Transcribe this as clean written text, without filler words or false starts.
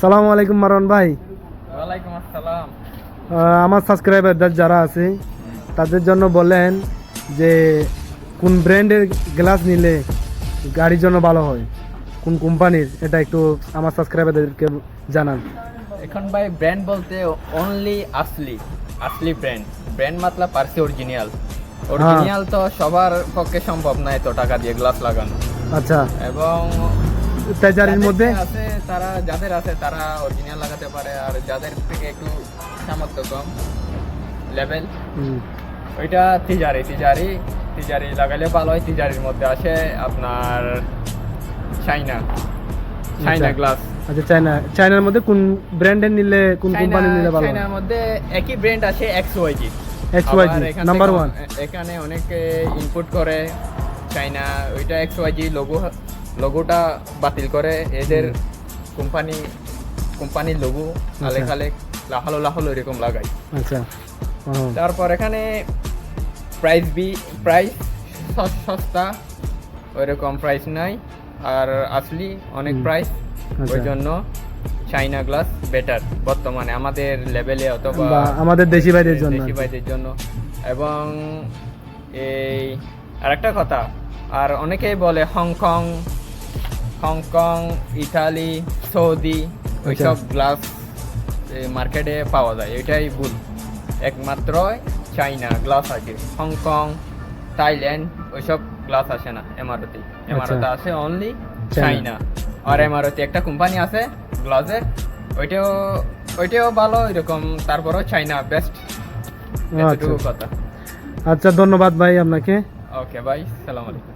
সালামু আলাইকুম মারওয়ান ভাই। ওয়ালাইকুম আসসালাম। আমার সাবস্ক্রাইবারদের যারা আছে তাদের জন্য বলেন যে কোন ব্র্যান্ডের গ্লাস নিলে গাড়ির জন্য ভালো হয়, কোন কোম্পানির, এটা একটু আমার সাবস্ক্রাইবারদেরকে জানান। এখন ভাই ব্র্যান্ড বলতে অনলি আসলি ব্র্যান্ড। ব্র্যান্ড মতলব পার্সি অরিজিনাল তো সবার পক্ষে সম্ভব না এত টাকা দিয়ে গ্লাস লাগানো। আচ্ছা, এবং তেজারির মধ্যে আছে যাদের আছে তারা অরিজিনাল লাগাতে পারে, আর যাদের থেকে একটু সামর্থ্য কম লেভেল ওইটা তিজারি লাগালে ভালো হয়। তিজারির মধ্যে আসে আপনার চাইনা গ্লাস। আচ্ছা, চায়নার মধ্যে কোন ব্র্যান্ডের নিলে, কোন কোম্পানি নিলে ভালো হয়? চাইনার মধ্যে একই ব্র্যান্ড আছে XYG নাম্বার 1। এখানে অনেকে ইনপুট করে চাইনা, ওইটা XYG লোগোটা বাতিল করে এদের কোম্পানির লোগো আলেখালে লাহালো এরকম লাগাই। আচ্ছা, তারপর এখানে প্রাইস সস্তা, ওইরকম প্রাইস নাই, আর আসলি অনেক প্রাইস। ওই জন্য চাইনা গ্লাস বেটার বর্তমানে আমাদের লেভেলে, অথবা আমাদের দেশি ভাইদের জন্য। এবং এই আরেকটা কথা, আর অনেকেই বলে হংকং, ইতালি, সৌদি ওইসব গ্লাস মার্কেটে পাওয়া যায়, এটাই ভুল। একমাত্র চাইনা গ্লাস আছে, হংকং, থাইল্যান্ড ওইসব গ্লাস আসে না। এমআরওতে আসে অনলি চাইনা। আর এমআরওতে একটা কোম্পানি আছে গ্লাসের, ওইটাও ভালো এরকম, তারপরও চাইনা বেস্ট। এতটুকু কথা। আচ্ছা, ধন্যবাদ ভাই আপনাকে। ওকে ভাই, সালাম আলাইকুম।